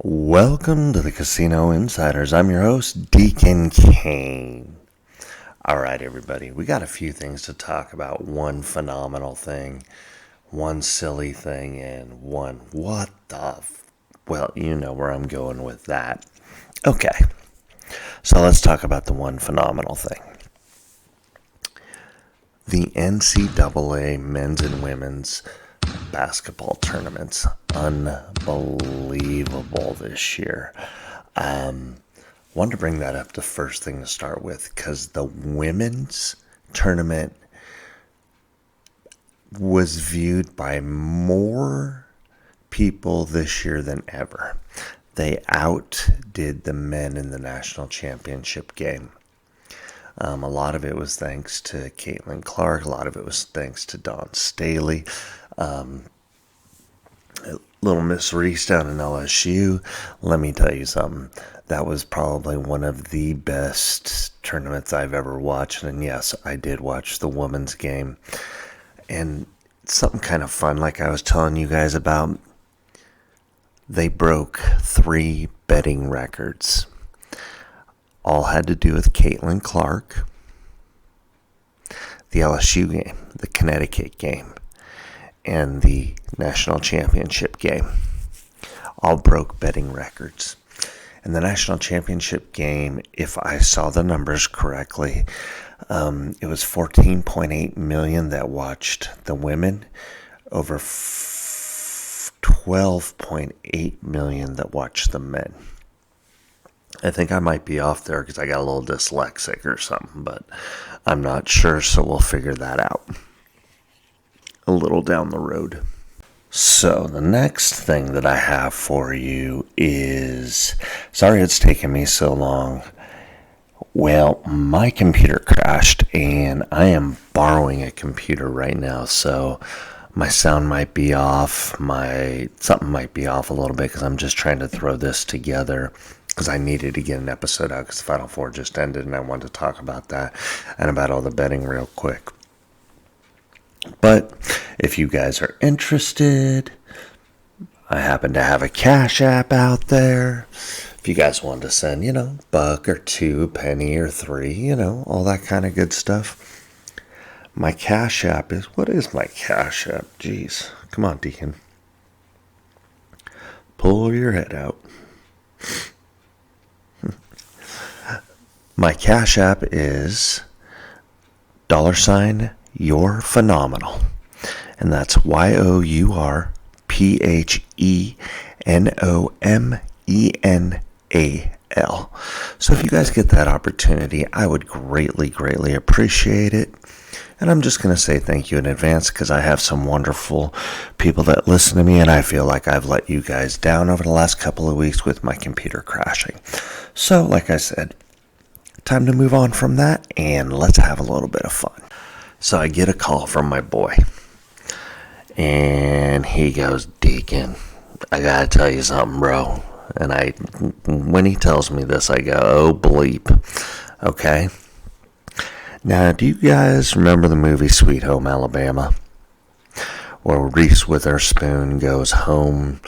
Welcome to the Casino Insiders. I'm your host, Deacon Kane. All right, everybody, we got a few things to talk about. One phenomenal thing, one silly thing, and one well, you know where I'm going with that. Okay, so let's talk about the one phenomenal thing. The NCAA men's and women's basketball tournaments, unbelievable this year. Wanted to bring that up the first thing to start with because the women's tournament was viewed by more people this year than ever. They outdid the men in the national championship game. A lot of it was thanks to Caitlin Clark. A lot of it was thanks to Dawn Staley. Little Miss Reese down in LSU. Let me tell you something. That was probably one of the best tournaments I've ever watched. And yes, I did watch the women's game. And something kind of fun, like I was telling you guys about, they broke 3 betting records. All had to do with Caitlin Clark, the LSU game, the Connecticut game, and the national championship game. All broke betting records. And the national championship game, if I saw the numbers correctly, it was 14.8 million that watched the women, over 12.8 million that watched the men. I think I might be off there because I got a little dyslexic or something, but I'm not sure, so we'll figure that out a little down the road. So the next thing that I have for you is, sorry it's taken me so long. Well, my computer crashed and I am borrowing a computer right now, so my sound might be off, something might be off a little bit because I'm just trying to throw this together because I needed to get an episode out because Final Four just ended and I wanted to talk about that and about all the betting real quick. But if you guys are interested, I happen to have a Cash App out there. If you guys want to send, $1 or $2, penny or $3, all that kind of good stuff. My Cash App is, what is my Cash App? Jeez, come on, Deacon. Pull your head out. My Cash App is $You're Phenomenal. And that's YOURPHENOMENAL. So if you guys get that opportunity, I would greatly, greatly appreciate it. And I'm just going to say thank you in advance because I have some wonderful people that listen to me, and I feel like I've let you guys down over the last couple of weeks with my computer crashing. So, like I said, time to move on from that, and let's have a little bit of fun. So I get a call from my boy, and he goes, Deacon, I gotta tell you something, bro. And when he tells me this, I go, oh, bleep. Okay. Now, do you guys remember the movie Sweet Home Alabama? Where Reese Witherspoon goes home,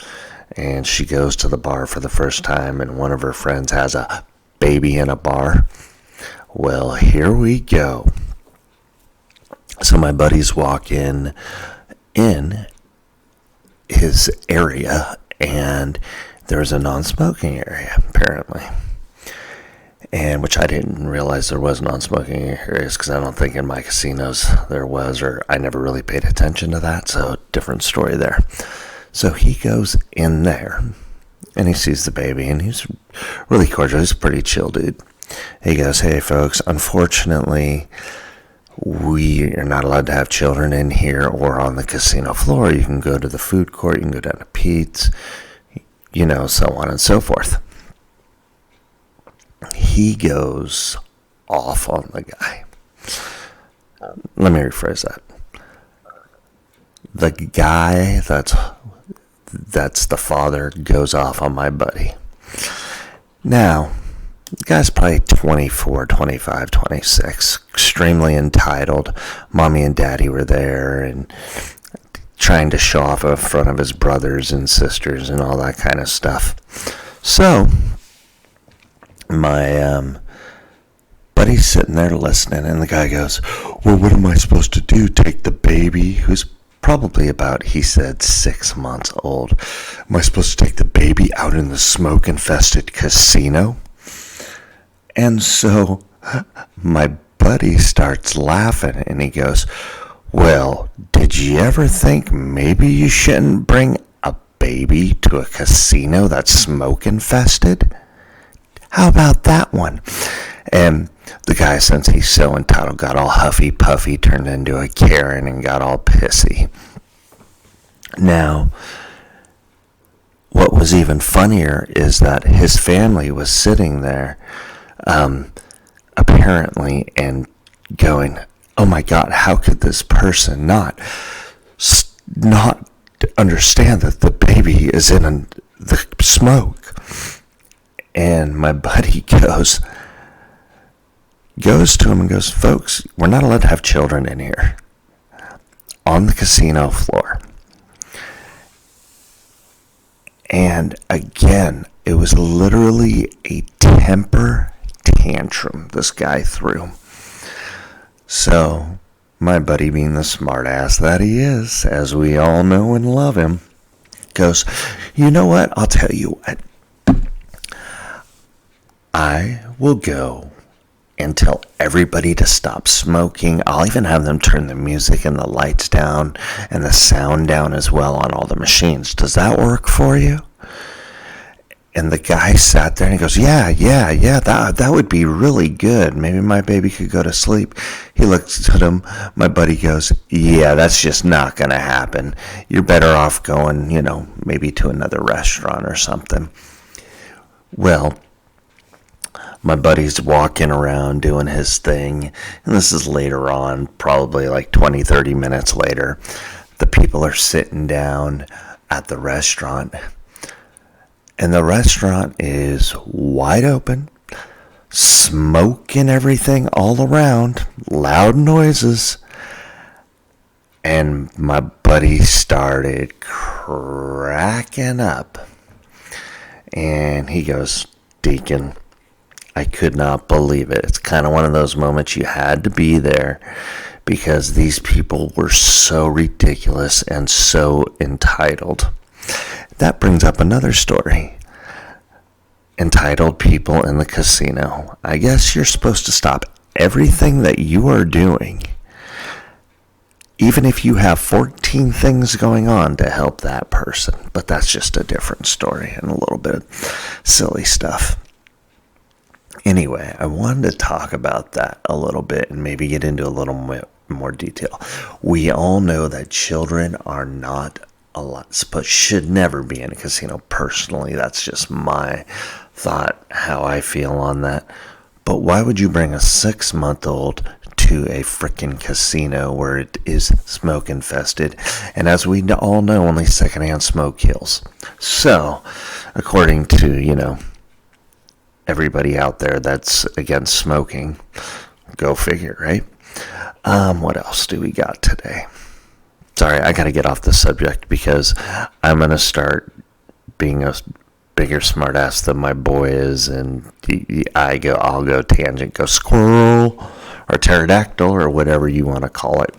and she goes to the bar for the first time, and one of her friends has a baby in a bar? Well, here we go. So my buddies walk in his area, and there's a non-smoking area, apparently. And which I didn't realize there was non-smoking areas because I don't think in my casinos there was, or I never really paid attention to that, so different story there. So he goes in there, and he sees the baby, and he's really cordial. He's a pretty chill dude. He goes, hey, folks, unfortunately, we are not allowed to have children in here or on the casino floor. You can go to the food court, you can go down to Pete's, so on and so forth. He goes off on the guy. Let me rephrase that. The guy that's the father goes off on my buddy. Now, the guy's probably 24, 25, 26, extremely entitled. Mommy and daddy were there and trying to show off in front of his brothers and sisters and all that kind of stuff. So, my buddy's sitting there listening, and the guy goes, well, what am I supposed to do? Take the baby, who's probably about, he said, 6 months old. Am I supposed to take the baby out in the smoke-infested casino? And so my buddy starts laughing, and he goes, well, did you ever think maybe you shouldn't bring a baby to a casino that's smoke-infested? How about that one? And the guy, since he's so entitled, got all huffy puffy, turned into a Karen, and got all pissy. Now, what was even funnier is that his family was sitting there, apparently, and going, oh my God, how could this person not understand that the baby is in the smoke? And my buddy goes to him and goes, folks, we're not allowed to have children in here on the casino floor. And again, it was literally a temper tantrum this guy threw. So my buddy, being the smart ass that he is, as we all know and love him, goes, you know what? I'll tell you what. I will go and tell everybody to stop smoking. I'll even have them turn the music and the lights down and the sound down as well on all the machines. Does that work for you? And the guy sat there and he goes, yeah, that would be really good. Maybe my baby could go to sleep. He looks at him. My buddy goes, yeah, that's just not going to happen. You're better off going, maybe to another restaurant or something. Well, my buddy's walking around doing his thing, and this is later on, probably like 20, 30 minutes later. The people are sitting down at the restaurant, and the restaurant is wide open, smoke and everything all around, loud noises, and my buddy started cracking up, and he goes, Deacon, I could not believe it. It's kind of one of those moments you had to be there because these people were so ridiculous and so entitled. That brings up another story. Entitled people in the casino. I guess you're supposed to stop everything that you are doing, even if you have 14 things going on to help that person. But that's just a different story and a little bit of silly stuff. Anyway, I wanted to talk about that a little bit and maybe get into a little more detail. We all know that children are not should never be in a casino. Personally, that's just my thought, how I feel on that. But why would you bring a 6-month-old to a freaking casino where it is smoke infested? And as we all know, only secondhand smoke kills. So, according to, everybody out there that's against smoking, go figure, right? What else do we got today? Sorry, I gotta get off the subject because I'm gonna start being a bigger smartass than my boy is, and I'll go tangent, go squirrel or pterodactyl or whatever you want to call it.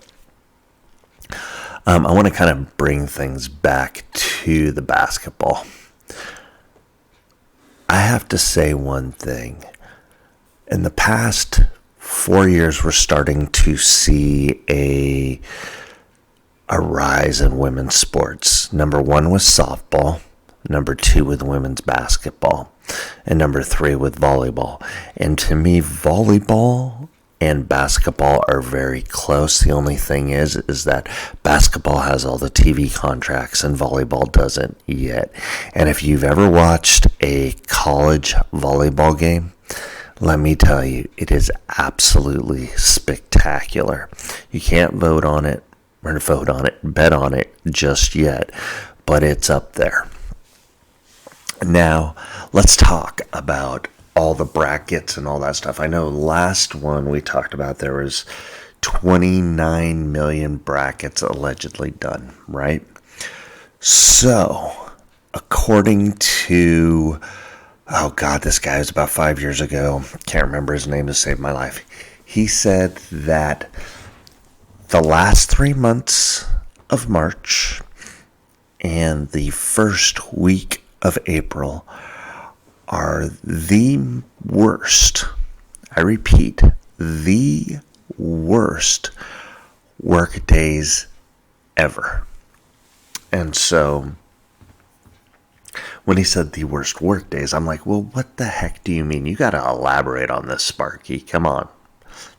I want to kind of bring things back to the basketball. I have to say one thing. In the past 4 years, we're starting to see a rise in women's sports. Number 1 was softball. Number 2 with women's basketball. And number 3 with volleyball. And to me, volleyball and basketball are very close. The only thing is that basketball has all the TV contracts and volleyball doesn't yet. And if you've ever watched a college volleyball game, let me tell you, it is absolutely spectacular. You can't bet on it just yet, but it's up there. Now, let's talk about all the brackets and all that stuff. I know last one we talked about there was 29 million brackets allegedly done, right? So, according to Oh God, this guy was about 5 years ago. Can't remember his name to save my life. He said that the last 3 months of March and the first week of April are the worst. I repeat, the worst work days ever. And so when he said the worst work days, I'm like, well, what the heck do you mean? You got to elaborate on this, Sparky. Come on,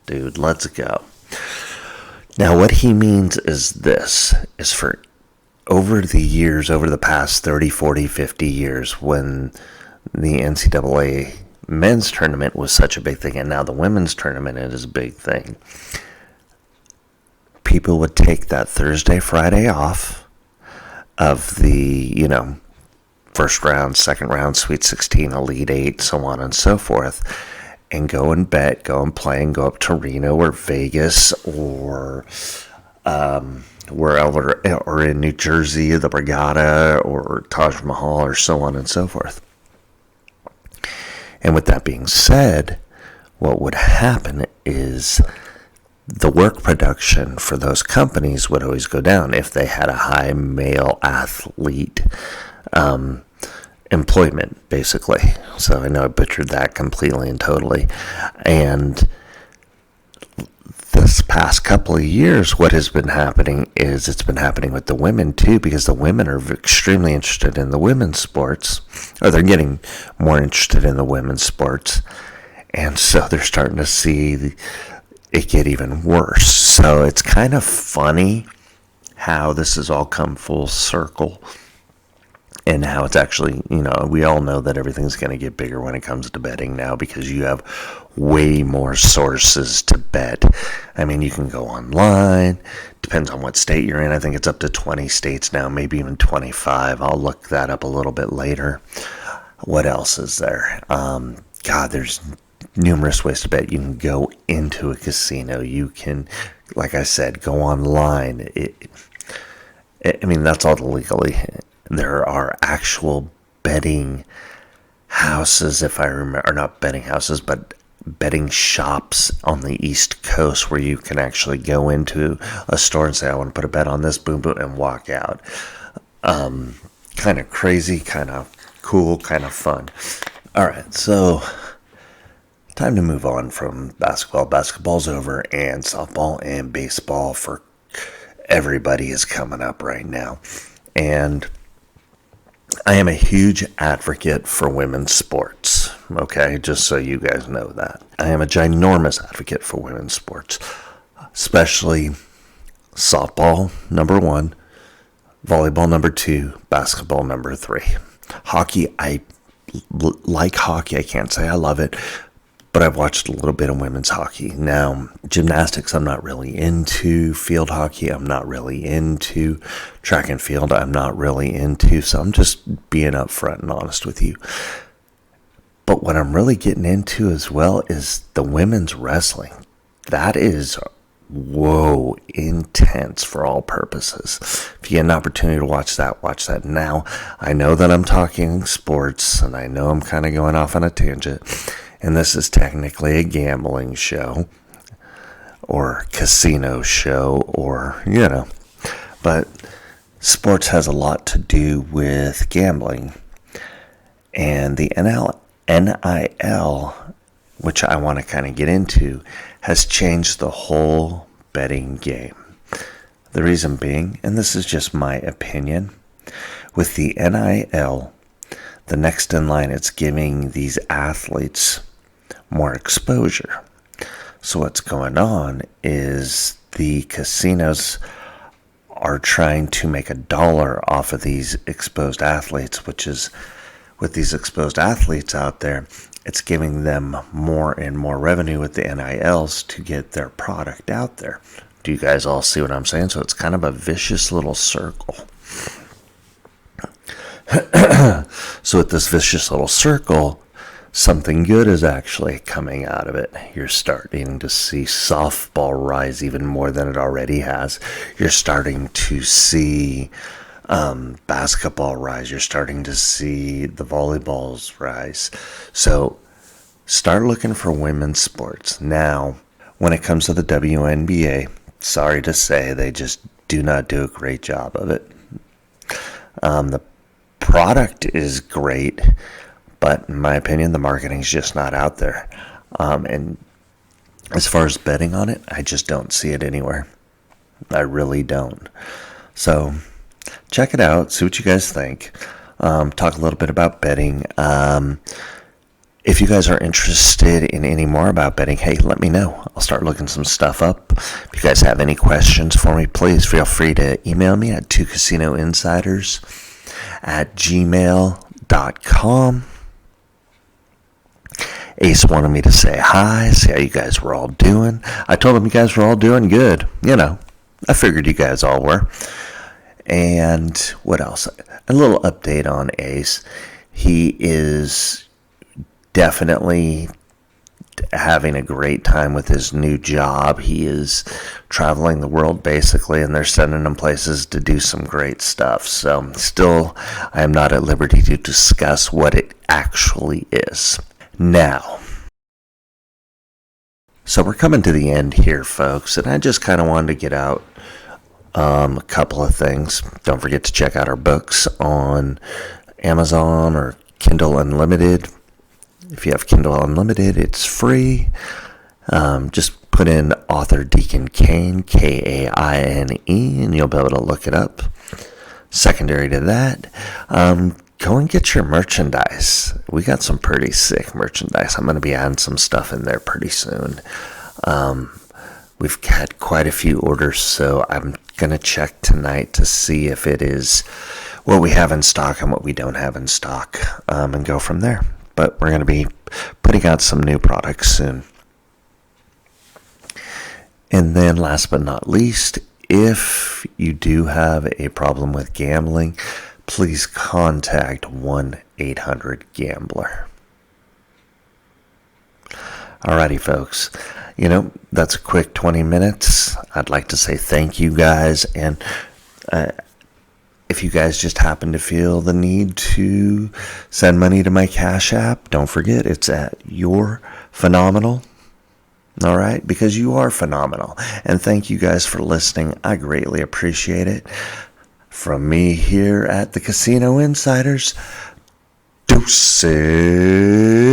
dude, let's go. Now, what he means is this, is for over the years, over the past 30, 40, 50 years, when the NCAA men's tournament was such a big thing, and now the women's tournament is a big thing, people would take that Thursday, Friday off of the, first round, second round, Sweet 16, Elite 8, so on and so forth, and go and bet, go and play, and go up to Reno or Vegas or wherever, or in New Jersey, the Borgata or Taj Mahal or so on and so forth. And with that being said, what would happen is the work production for those companies would always go down if they had a high male athlete employment, basically. So I know I butchered that completely and totally. And this past couple of years, what has been happening is it's been happening with the women too, because the women are extremely interested in the women's sports, or they're getting more interested in the women's sports. And so they're starting to see it get even worse. So it's kind of funny how this has all come full circle, and how it's actually, we all know that everything's going to get bigger when it comes to betting now, because you have way more sources to bet. I mean, you can go online, depends on what state you're in. I think it's up to 20 states now, maybe even 25. I'll look that up a little bit later. What else is there? God, there's numerous ways to bet. You can go into a casino. You can, like I said, go online. That's all legally. There are actual betting houses, if I remember, or not betting houses, but betting shops on the East Coast where you can actually go into a store and say, I want to put a bet on this, boom, boom, and walk out. Kind of crazy, kind of cool, kind of fun. All right, so time to move on from basketball. Basketball's over, and softball and baseball for everybody is coming up right now. And I am a huge advocate for women's sports, okay? Just so you guys know that. I am a ginormous advocate for women's sports, especially softball, number 1, volleyball, number 2, basketball, number 3. Hockey, I like hockey. I can't say I love it, but I've watched a little bit of women's hockey. Now, gymnastics, I'm not really into. Field hockey, I'm not really into. Track and field, I'm not really into. So I'm just being upfront and honest with you. But what I'm really getting into as well is the women's wrestling. That is, intense for all purposes. If you get an opportunity to watch that. Now, I know that I'm talking sports, and I know I'm kind of going off on a tangent. And this is technically a gambling show or casino show, or, but sports has a lot to do with gambling. And the NIL, which I want to kind of get into, has changed the whole betting game. The reason being, and this is just my opinion, with the NIL, the next in line, it's giving these athletes more exposure. So what's going on is the casinos are trying to make $1 off of these exposed athletes, which is, with these exposed athletes out there, it's giving them more and more revenue with the NILs to get their product out there. Do you guys all see what I'm saying? So it's kind of a vicious little circle. So with this vicious little circle, something good is actually coming out of it. You're starting to see softball rise even more than it already has. You're starting to see Basketball rise. You're starting to see the volleyballs rise. So start looking for women's sports. Now, when it comes to the WNBA, sorry to say, they just do not do a great job of it. The product is great, but in my opinion, the marketing is just not out there. And as far as betting on it, I just don't see it anywhere. I really don't. So check it out. See what you guys think. Talk a little bit about betting. If you guys are interested in any more about betting, hey, let me know. I'll start looking some stuff up. If you guys have any questions for me, please feel free to email me at 2casinoinsiders@gmail.com. Ace wanted me to say hi, see how you guys were all doing. I told him you guys were all doing good. I figured you guys all were. And what else? A little update on Ace. He is definitely having a great time with his new job. He is traveling the world basically, and they're sending him places to do some great stuff. So still, I am not at liberty to discuss what it actually is. Now, so we're coming to the end here, folks, and I just kind of wanted to get out a couple of things. Don't forget to check out our books on Amazon or Kindle Unlimited. If you have Kindle Unlimited, it's free. Just put in author Deacon Cain, Kaine, and you'll be able to look it up. Secondary to that, go and get your merchandise. We got some pretty sick merchandise. I'm going to be adding some stuff in there pretty soon. We've had quite a few orders, so I'm going to check tonight to see if it is what we have in stock and what we don't have in stock, and go from there. But we're going to be putting out some new products soon. And then last but not least, if you do have a problem with gambling, please contact 1-800-GAMBLER. Alrighty, folks. That's a quick 20 minutes. I'd like to say thank you guys. And if you guys just happen to feel the need to send money to my Cash App, don't forget it's at You're Phenomenal. All right? Because you are phenomenal. And thank you guys for listening. I greatly appreciate it. From me here at the Casino Insiders, deuces.